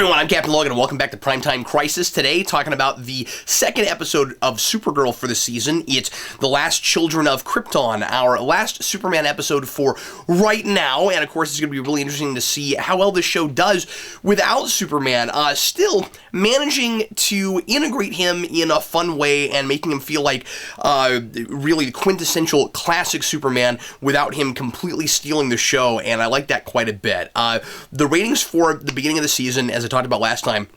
everyone, I'm Captain Logan, and welcome back to Primetime Crisis. Today, talking about the second episode of Supergirl for the season. It's The Last Children of Krypton, our last Superman episode for right now, and of course, it's going to be really interesting to see how well this show does without Superman. Still managing to integrate him in a fun way and making him feel like really the quintessential classic Superman without him completely stealing the show, and I like that quite a bit. The ratings for the beginning of the season, as I talked about last time,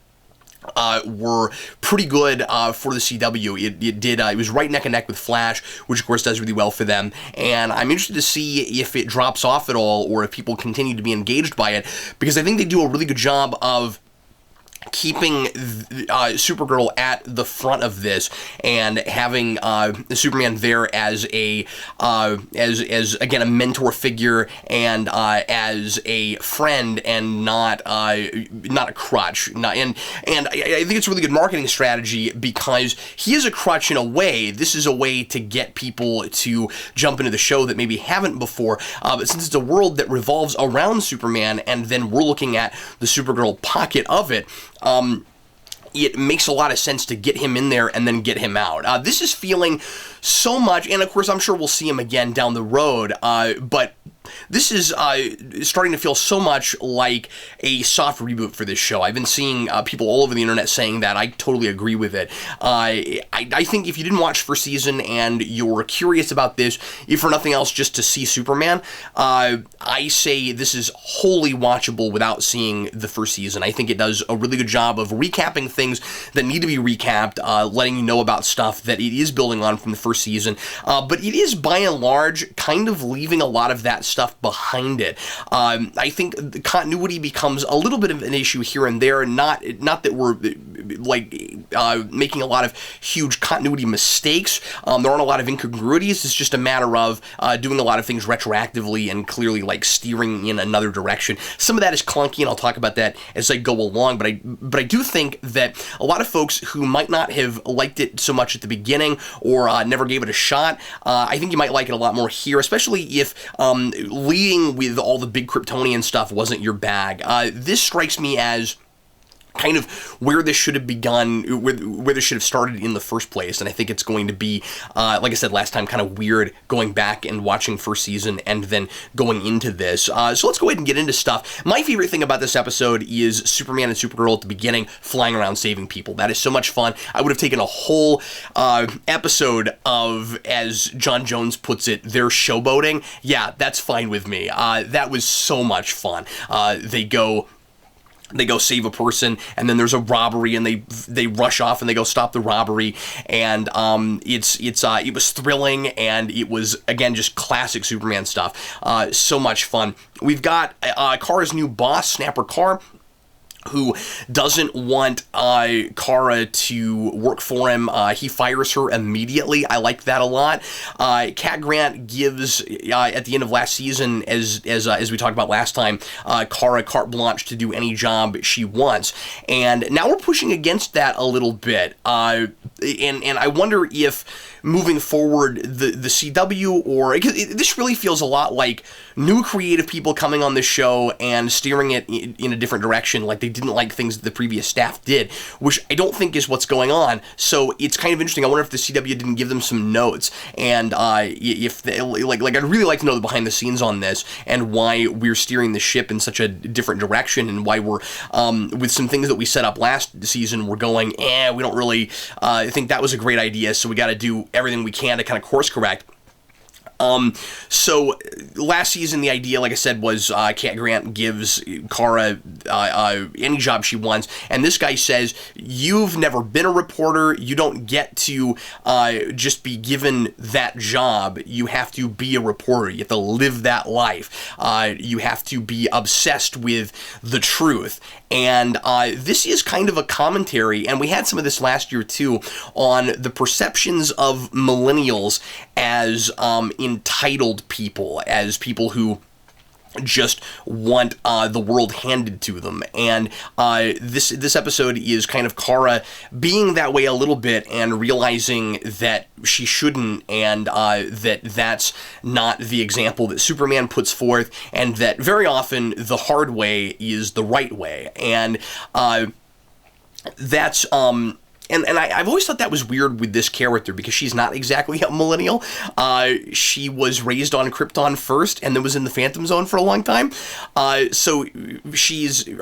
were pretty good for the CW. It was right neck and neck with Flash, which of course does really well for them, and I'm interested to see if it drops off at all or if people continue to be engaged by it, because I think they do a really good job of keeping Supergirl at the front of this and having Superman there as a again a mentor figure and as a friend and not a crutch. And I think it's a really good marketing strategy because he is a crutch in a way. This is a way to get people to jump into the show that maybe haven't before. But since it's a world that revolves around Superman, and then we're looking at the Supergirl pocket of it, it makes a lot of sense to get him in there and then get him out. This is feeling so much, and of course I'm sure we'll see him again down the road, but this is starting to feel so much like a soft reboot for this show. I've been seeing people all over the internet saying that. I totally agree with it. I think if you didn't watch first season and you're curious about this, if for nothing else just to see Superman, I say this is wholly watchable without seeing the first season. I think it does a really good job of recapping things that need to be recapped, letting you know about stuff that it is building on from the first season, but it is by and large kind of leaving a lot of that stuff behind it. I think the continuity becomes a little bit of an issue here and there, not that we're making a lot of huge continuity mistakes. There aren't a lot of incongruities. It's just a matter of doing a lot of things retroactively and clearly like steering in another direction. Some of that is clunky, and I'll talk about that as I go along, but I do think that a lot of folks who might not have liked it so much at the beginning or never gave it a shot, I think you might like it a lot more here, especially if leading with all the big Kryptonian stuff wasn't your bag. This strikes me as kind of where this should have begun, where this should have started in the first place, and I think it's going to be, like I said last time, kind of weird going back and watching first season and then going into this. So let's go ahead and get into stuff. My favorite thing about this episode is Superman and Supergirl at the beginning flying around saving people. That is so much fun. I would have taken a whole episode of, as John Jones puts it, their showboating. Yeah, that's fine with me. That was so much fun. They go save a person, and then there's a robbery, and they rush off and they go stop the robbery, and it was thrilling, and it was again just classic Superman stuff. So much fun. We've got Kara's new boss, Snapper Carr, who doesn't want Kara to work for him. He fires her immediately. I like that a lot. Cat Grant gives, at the end of last season, as we talked about last time, Kara carte blanche to do any job she wants. And now we're pushing against that a little bit. And I wonder if moving forward, the CW, or this really feels a lot like new creative people coming on the show and steering it in a different direction, like they didn't like things that the previous staff did, which I don't think is what's going on. So it's kind of interesting. I wonder if the CW didn't give them some notes, and if they, I'd really like to know the behind the scenes on this and why we're steering the ship in such a different direction, and why we're with some things that we set up last season, we're going, we don't really think that was a great idea, so we got to do everything we can to kind of course correct. So last season, the idea, like I said, was Cat Grant gives Kara any job she wants, and this guy says, you've never been a reporter, you don't get to just be given that job, you have to be a reporter, you have to live that life, you have to be obsessed with the truth. And this is kind of a commentary, and we had some of this last year too, on the perceptions of millennials as entitled people, as people who just want the world handed to them. And this episode is kind of Kara being that way a little bit and realizing that she shouldn't, and that's not the example that Superman puts forth, and that very often the hard way is the right way. And that's And I've always thought that was weird with this character, because she's not exactly a millennial. She was raised on Krypton first, and then was in the Phantom Zone for a long time. So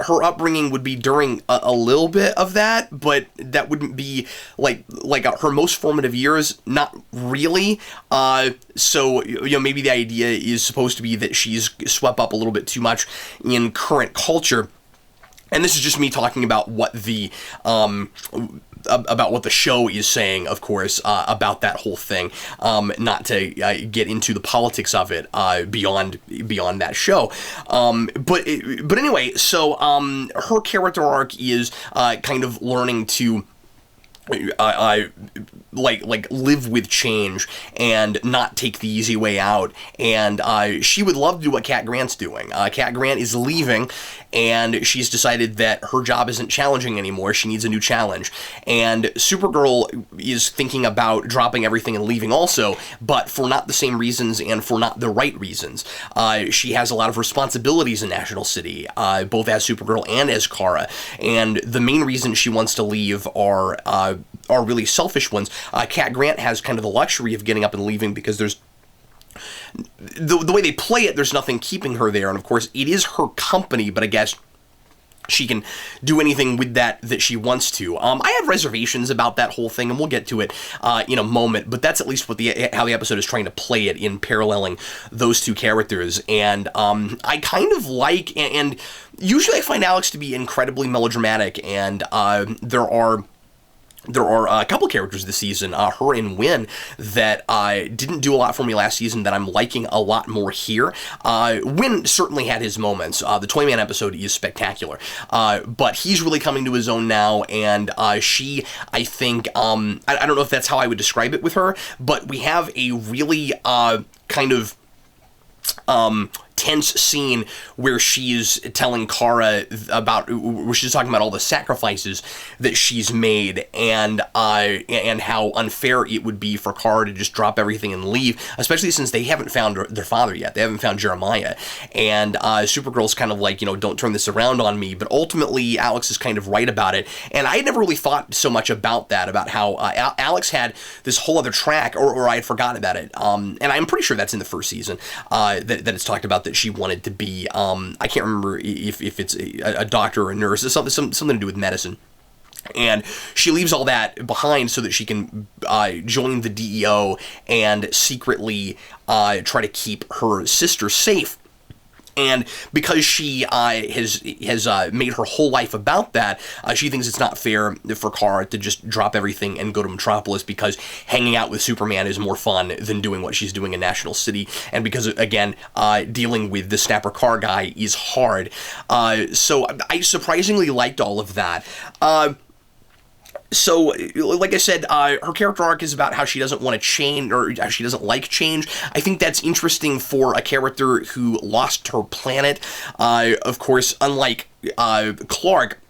her upbringing would be during a little bit of that, but that wouldn't be like her most formative years. Not really. So maybe the idea is supposed to be that she's swept up a little bit too much in current culture. And this is just me talking about what the show is saying, of course, about that whole thing. Not to get into the politics of it beyond that show. But anyway, so her character arc is kind of learning to live with change and not take the easy way out. And she would love to do what Cat Grant's doing. Cat Grant is leaving, and she's decided that her job isn't challenging anymore. She needs a new challenge. And Supergirl is thinking about dropping everything and leaving also, but for not the same reasons and for not the right reasons. She has a lot of responsibilities in National City, both as Supergirl and as Kara. And the main reason she wants to leave are really selfish ones. Cat Grant has kind of the luxury of getting up and leaving because there's the way they play it, there's nothing keeping her there. And of course, it is her company, but I guess she can do anything with that she wants to. I have reservations about that whole thing, and we'll get to it in a moment, but that's at least how the episode is trying to play it, in paralleling those two characters. And I kind of like, and usually I find Alex to be incredibly melodramatic, and there are a couple characters this season, her and Wynn, that didn't do a lot for me last season that I'm liking a lot more here. Wynn certainly had his moments. The Toyman episode is spectacular. But he's really coming to his own now, and she, I think, I don't know if that's how I would describe it with her, but we have a really kind of tense scene where she's telling Kara where she's talking about all the sacrifices that she's made, and how unfair it would be for Kara to just drop everything and leave, especially since they haven't found their father yet. They haven't found Jeremiah. And Supergirl's kind of like, don't turn this around on me, but ultimately Alex is kind of right about it. And I had never really thought so much about that, about how Alex had this whole other track, or I had forgotten about it. And I'm pretty sure that's in the first season, that it's talked about that she wanted to be, I can't remember if it's a doctor or a nurse, something to do with medicine. And she leaves all that behind so that she can join the DEO and secretly try to keep her sister safe. And because she has made her whole life about that, she thinks it's not fair for Kara to just drop everything and go to Metropolis, because hanging out with Superman is more fun than doing what she's doing in National City. And because, again, dealing with the Snapper Car guy is hard. So I surprisingly liked all of that. So, like I said, her character arc is about how she doesn't want to change, or she doesn't like change. I think that's interesting for a character who lost her planet. Of course, unlike Clark,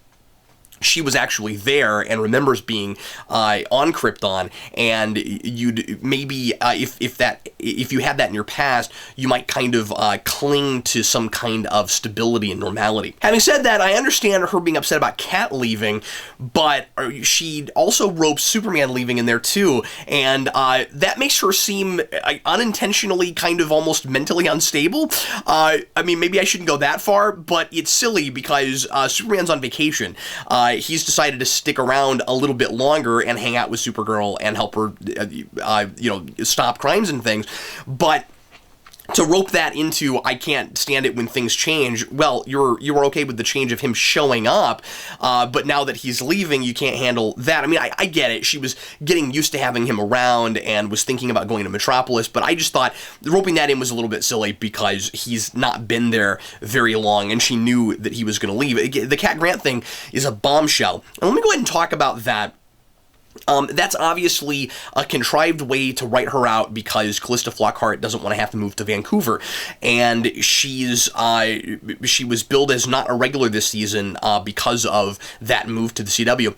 she was actually there and remembers being on Krypton, and you'd maybe if you had that in your past, you might kind of cling to some kind of stability and normality. Having said that, I understand her being upset about Cat leaving, but she also ropes Superman leaving in there too, and that makes her seem unintentionally kind of almost mentally unstable. I mean, maybe I shouldn't go that far, but it's silly because Superman's on vacation. He's decided to stick around a little bit longer and hang out with Supergirl and help her, stop crimes and things. But to rope that into, I can't stand it when things change, well, you were okay with the change of him showing up, but now that he's leaving, you can't handle that. I mean, I get it. She was getting used to having him around and was thinking about going to Metropolis, but I just thought roping that in was a little bit silly because he's not been there very long, and she knew that he was going to leave. The Cat Grant thing is a bombshell. And let me go ahead and talk about that That's obviously a contrived way to write her out because Callista Flockhart doesn't want to have to move to Vancouver, and she was billed as not a regular this season because of that move to the CW.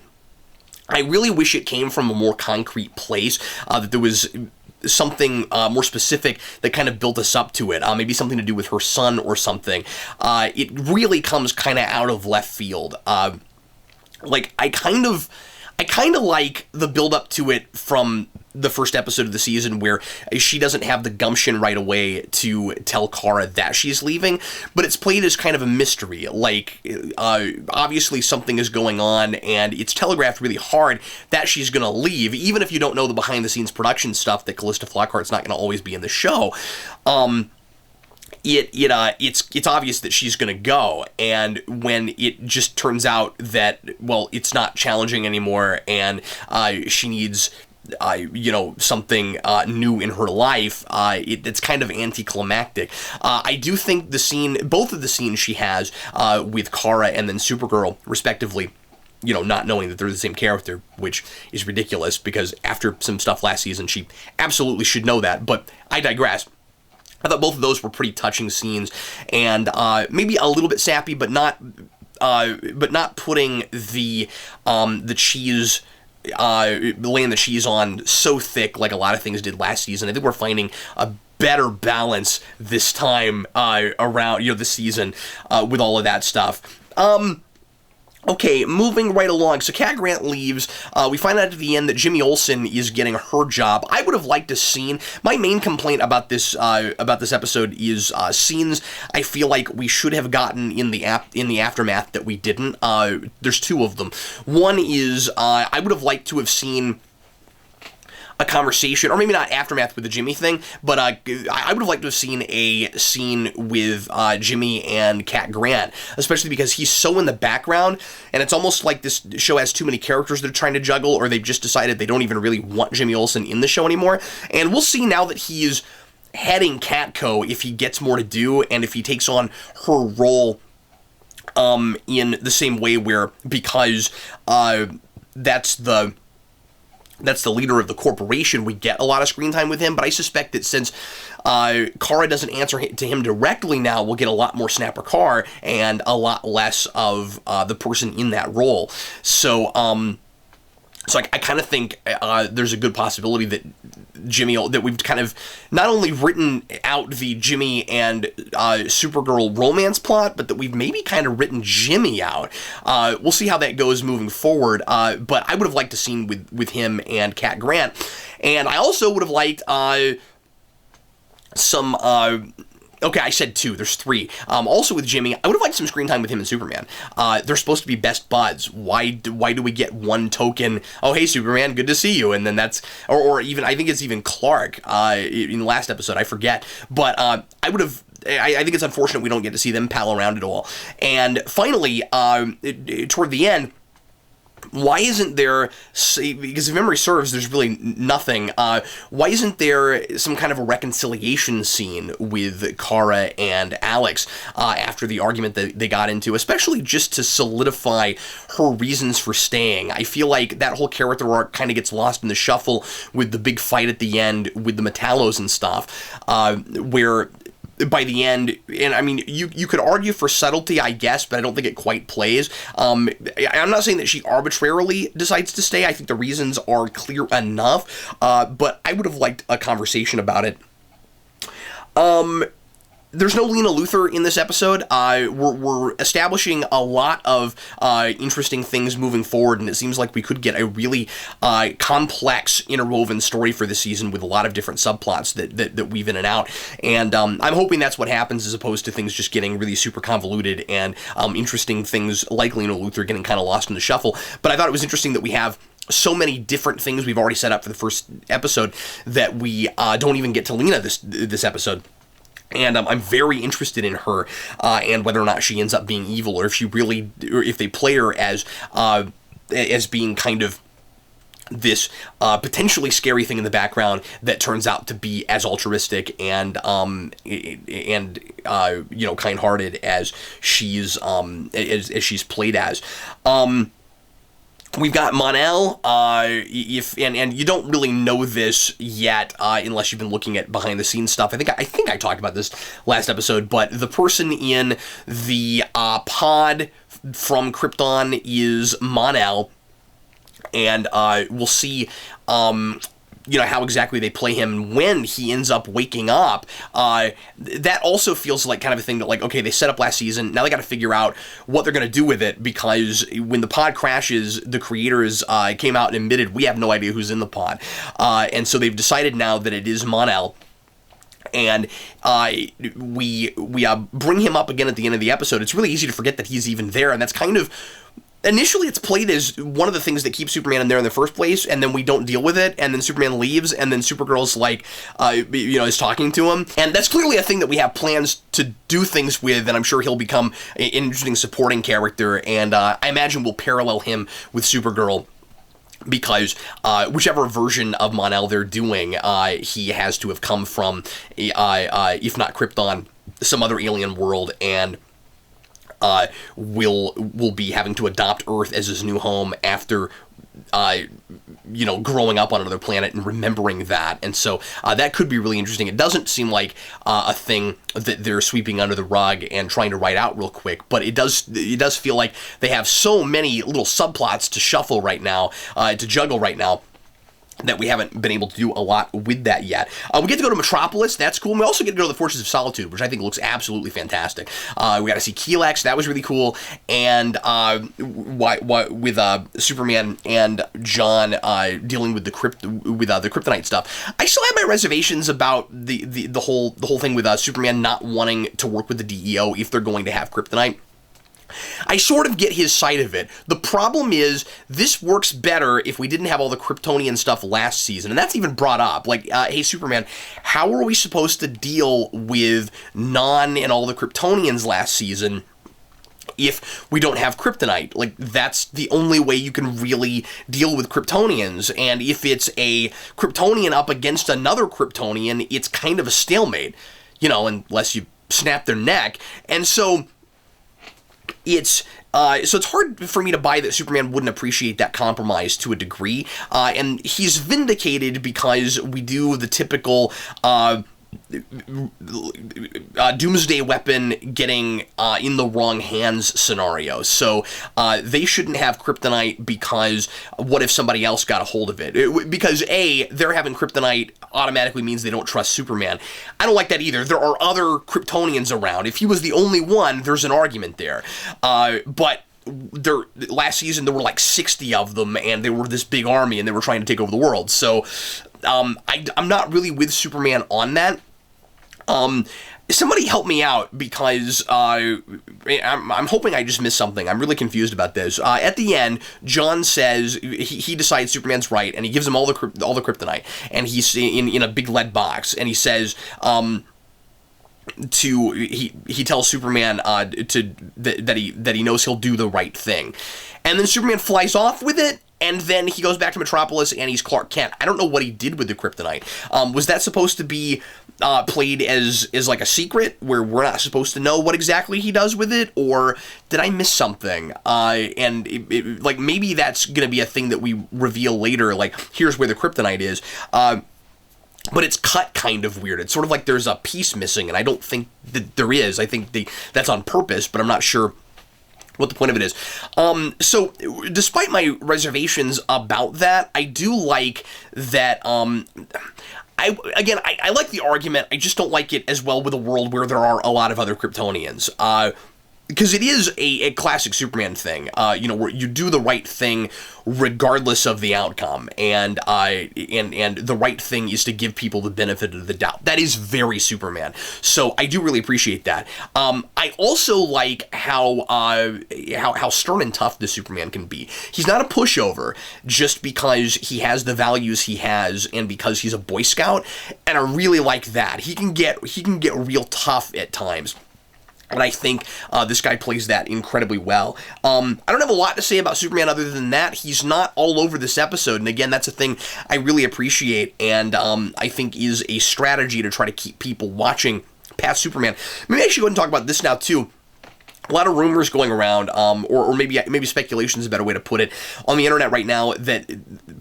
I really wish it came from a more concrete place, that there was something more specific that kind of built us up to it. Maybe something to do with her son or something. It really comes kind of out of left field. I kind of like the build up to it from the first episode of the season where she doesn't have the gumption right away to tell Kara that she's leaving, but it's played as kind of a mystery. Obviously something is going on, and it's telegraphed really hard that she's going to leave, even if you don't know the behind-the-scenes production stuff that Callista Flockhart's not going to always be in the show. It's obvious that she's going to go, and when it just turns out that, well, it's not challenging anymore, and she needs something new in her life, it's kind of anticlimactic. I do think both of the scenes she has with Kara and then Supergirl, respectively, not knowing that they're the same character, which is ridiculous, because after some stuff last season, she absolutely should know that, but I digress. I thought both of those were pretty touching scenes, and maybe a little bit sappy, but not putting the cheese, laying the cheese on so thick like a lot of things did last season. I think we're finding a better balance this time around this season with all of that stuff. Okay, moving right along. So Cat Grant leaves. We find out at the end that Jimmy Olsen is getting her job. I would have liked to seen. My main complaint about this episode is scenes I feel like we should have gotten in the aftermath that we didn't. There's two of them. One is I would have liked to have seen a conversation, or maybe not aftermath with the Jimmy thing, but I would have liked to have seen a scene with Jimmy and Cat Grant, especially because he's so in the background, and it's almost like this show has too many characters they're trying to juggle, or they've just decided they don't even really want Jimmy Olsen in the show anymore. And we'll see now that he is heading Catco if he gets more to do, and if he takes on her role in the same way where, because that's the leader of the corporation, we get a lot of screen time with him, but I suspect that since Kara doesn't answer to him directly now, we'll get a lot more Snapper Carr and a lot less of the person in that role. So I kind of think there's a good possibility that that we've kind of not only written out the Jimmy and Supergirl romance plot, but that we've maybe kind of written Jimmy out. We'll see how that goes moving forward, but I would have liked a scene with him and Cat Grant. And I also would have liked some... Okay, I said two. There's three. Also with Jimmy, I would have liked some screen time with him and Superman. They're supposed to be best buds. Why do we get one token? Oh, hey, Superman, good to see you. And then that's, or even, I think it's even Clark in the last episode. I forget. But I would have, I think it's unfortunate we don't get to see them pal around at all. And finally, toward the end, why isn't there, because if memory serves, there's really nothing, why isn't there some kind of a reconciliation scene with Kara and Alex after the argument that they got into, especially just to solidify her reasons for staying? I feel like that whole character arc kind of gets lost in the shuffle with the big fight at the end with the Metallos and stuff, where by the end, and I mean, you could argue for subtlety, I guess, but I don't think it quite plays. I'm not saying that she arbitrarily decides to stay. I think the reasons are clear enough, but I would have liked a conversation about it. There's no Lena Luthor in this episode. We're establishing a lot of interesting things moving forward, and it seems like we could get a really complex, interwoven story for the season with a lot of different subplots that weave in and out. And I'm hoping that's what happens, as opposed to things just getting really super convoluted and interesting things like Lena Luthor getting kind of lost in the shuffle. But I thought it was interesting that we have so many different things we've already set up for the first episode that we don't even get to Lena this episode. And I'm very interested in her and whether or not she ends up being evil, or if they play her as being kind of this potentially scary thing in the background that turns out to be as altruistic and kind-hearted as she's played as. We've got Mon-El, and you don't really know this yet unless you've been looking at behind-the-scenes stuff. I think I talked about this last episode, but the person in the pod from Krypton is Mon-El, and we'll see how exactly they play him when he ends up waking up. That also feels like kind of a thing that, like, okay, they set up last season, now they got to figure out what they're going to do with it, because when the pod crashes, the creators came out and admitted, we have no idea who's in the pod. And so they've decided now that it is Mon-El. And we bring him up again at the end of the episode. It's really easy to forget that he's even there, and that's kind of... Initially, it's played as one of the things that keeps Superman in there in the first place, and then we don't deal with it, and then Superman leaves, and then Supergirl's like, is talking to him. And that's clearly a thing that we have plans to do things with, and I'm sure he'll become an interesting supporting character, and I imagine we'll parallel him with Supergirl, because whichever version of Mon-El they're doing, he has to have come from, if not Krypton, some other alien world, and will be having to adopt Earth as his new home after, growing up on another planet and remembering that. And so that could be really interesting. It doesn't seem like a thing that they're sweeping under the rug and trying to write out real quick, but it does feel like they have so many little subplots to shuffle right now, to juggle right now, that we haven't been able to do a lot with that yet. We get to go to Metropolis. That's cool. And we also get to go to the Fortress of Solitude, which I think looks absolutely fantastic. We got to see Kelex. That was really cool. And with Superman and John dealing with the Kryptonite stuff. I still have my reservations about the whole thing with Superman not wanting to work with the DEO if they're going to have Kryptonite. I sort of get his side of it. The problem is, this works better if we didn't have all the Kryptonian stuff last season, and that's even brought up. Like, hey, Superman, how are we supposed to deal with Non and all the Kryptonians last season if we don't have Kryptonite? Like, that's the only way you can really deal with Kryptonians, and if it's a Kryptonian up against another Kryptonian, it's kind of a stalemate, unless you snap their neck. And so it's hard for me to buy that Superman wouldn't appreciate that compromise to a degree, and he's vindicated because we do the typical doomsday weapon getting in the wrong hands scenario. So they shouldn't have Kryptonite because what if somebody else got a hold of it? Because A, they're having Kryptonite automatically means they don't trust Superman. I don't like that either. There are other Kryptonians around. If he was the only one, there's an argument there. But last season there were like 60 of them, and they were this big army, and they were trying to take over the world. So I'm not really with Superman on that. Somebody help me out, because I'm hoping I just missed something. I'm really confused about this. At the end, John says he decides Superman's right, and he gives him all the Kryptonite, and he's in a big lead box, and he says he tells Superman that he knows he'll do the right thing, and then Superman flies off with it. And then he goes back to Metropolis, and he's Clark Kent. I don't know what he did with the Kryptonite. Was that supposed to be played as like a secret, where we're not supposed to know what exactly he does with it? Or did I miss something? And like, maybe that's going to be a thing that we reveal later, like, here's where the Kryptonite is. But it's cut kind of weird. It's sort of like there's a piece missing, and I don't think that there is. I think that's on purpose, but I'm not sure what the point of it is. So, despite my reservations about that, I do like that, I like the argument, I just don't like it as well with a world where there are a lot of other Kryptonians. Because it is a classic Superman thing, where you do the right thing regardless of the outcome, and the right thing is to give people the benefit of the doubt. That is very Superman. So I do really appreciate that. I also like how stern and tough the Superman can be. He's not a pushover just because he has the values he has and because he's a Boy Scout, and I really like that. He can get real tough at times. And I think this guy plays that incredibly well. I don't have a lot to say about Superman other than that. He's not all over this episode. And again, that's a thing I really appreciate, and I think is a strategy to try to keep people watching past Superman. Maybe I should go ahead and talk about this now, too. a lot of rumors going around, or maybe speculation is a better way to put it, on the internet right now that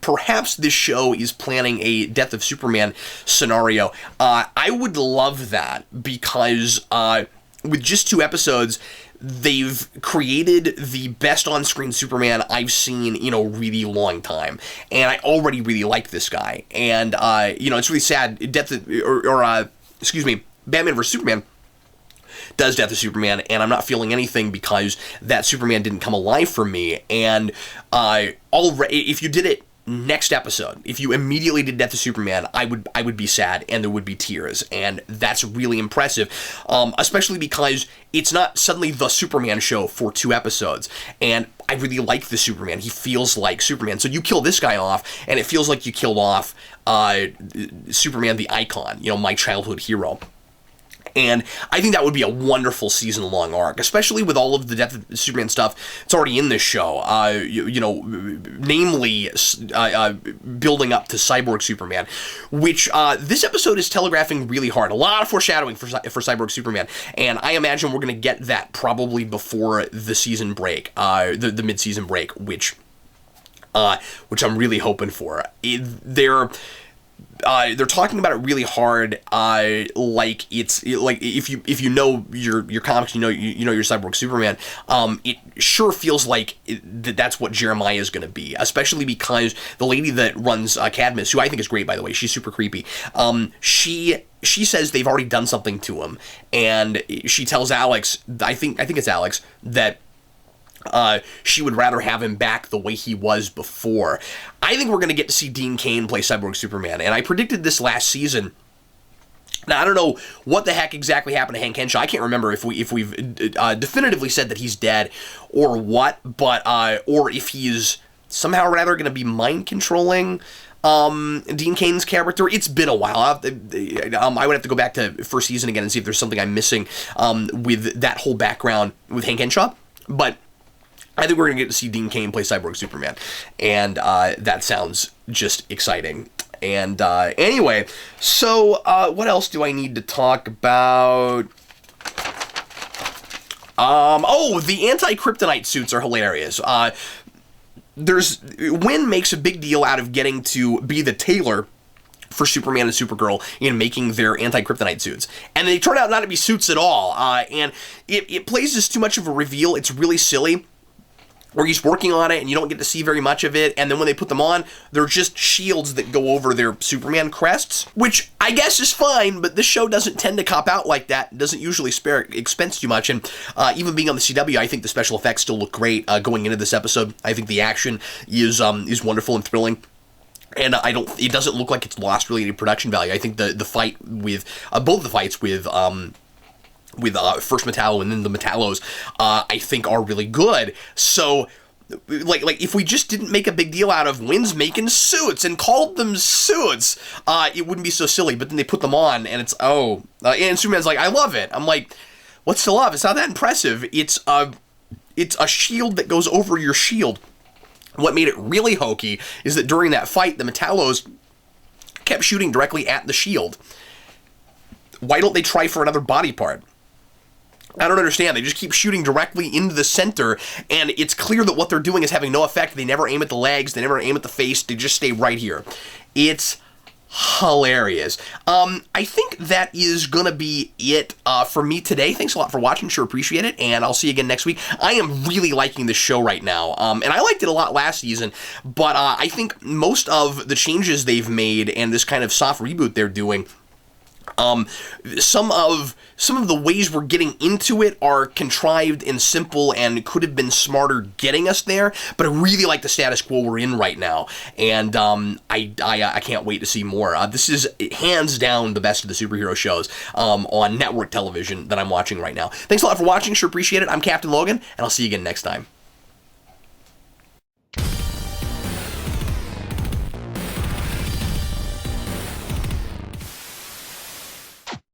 perhaps this show is planning a Death of Superman scenario. I would love that because with just 2 episodes, they've created the best on-screen Superman I've seen in a really long time, and I already really like this guy. And it's really sad. Batman vs Superman does Death of Superman, and I'm not feeling anything because that Superman didn't come alive for me. And if you did it next episode, if you immediately did Death of Superman, I would be sad, and there would be tears, and that's really impressive, especially because it's not suddenly the Superman show for 2 episodes, and I really like the Superman. He feels like Superman. So you kill this guy off, and it feels like you killed off Superman the icon, my childhood hero. And I think that would be a wonderful season-long arc, especially with all of the Death of Superman stuff that's already in this show. Namely, building up to Cyborg Superman, which this episode is telegraphing really hard. A lot of foreshadowing for Cyborg Superman, and I imagine we're going to get that probably before the season break, the mid-season break, which I'm really hoping for. They're talking about it really hard, like if you know your comics, you know your Cyborg Superman. It sure feels like that's what Jeremiah is going to be, especially because the lady that runs Cadmus, who I think is great, by the way, she's super creepy. She says they've already done something to him, and she tells Alex, I think it's Alex, that she would rather have him back the way he was before. I think we're going to get to see Dean Cain play Cyborg Superman, and I predicted this last season. Now, I don't know what the heck exactly happened to Hank Henshaw. I can't remember if we've definitively said that he's dead or what, but or if he's somehow rather going to be mind controlling Dean Cain's character. It's been a while. I would have to go back to first season again and see if there's something I'm missing with that whole background with Hank Henshaw, but I think we're going to get to see Dean Cain play Cyborg Superman, and that sounds just exciting. And anyway, so what else do I need to talk about? The anti-kryptonite suits are hilarious. Wynn makes a big deal out of getting to be the tailor for Superman and Supergirl in making their anti-kryptonite suits, and they turn out not to be suits at all. And it plays as too much of a reveal. It's really silly, where he's working on it and you don't get to see very much of it, and then when they put them on, they're just shields that go over their Superman crests, which I guess is fine, but this show doesn't tend to cop out like that. It doesn't usually spare expense too much, and even being on the CW, I think the special effects still look great going into this episode. I think the action is wonderful and thrilling. And it doesn't look like it's lost really any production value. I think the fight with both the fights with First Metallo and then the Metallos, I think are really good. So, like if we just didn't make a big deal out of Wynn's making suits and called them suits, it wouldn't be so silly. But then they put them on, and it's and Superman's like, I love it. I'm like, what's to love? It's not that impressive. It's a shield that goes over your shield. What made it really hokey is that during that fight, the Metallos kept shooting directly at the shield. Why don't they try for another body part? I don't understand. They just keep shooting directly into the center, and it's clear that what they're doing is having no effect. They never aim at the legs. They never aim at the face. They just stay right here. It's hilarious. I think that is going to be it for me today. Thanks a lot for watching. Sure appreciate it, and I'll see you again next week. I am really liking this show right now, and I liked it a lot last season, but I think most of the changes they've made and this kind of soft reboot they're doing, some of the ways we're getting into it are contrived and simple and could have been smarter getting us there, but I really like the status quo we're in right now, and I can't wait to see more. This is hands down the best of the superhero shows on network television that I'm watching right now. Thanks a lot for watching. Sure appreciate it. I'm Captain Logan, and I'll see you again next time.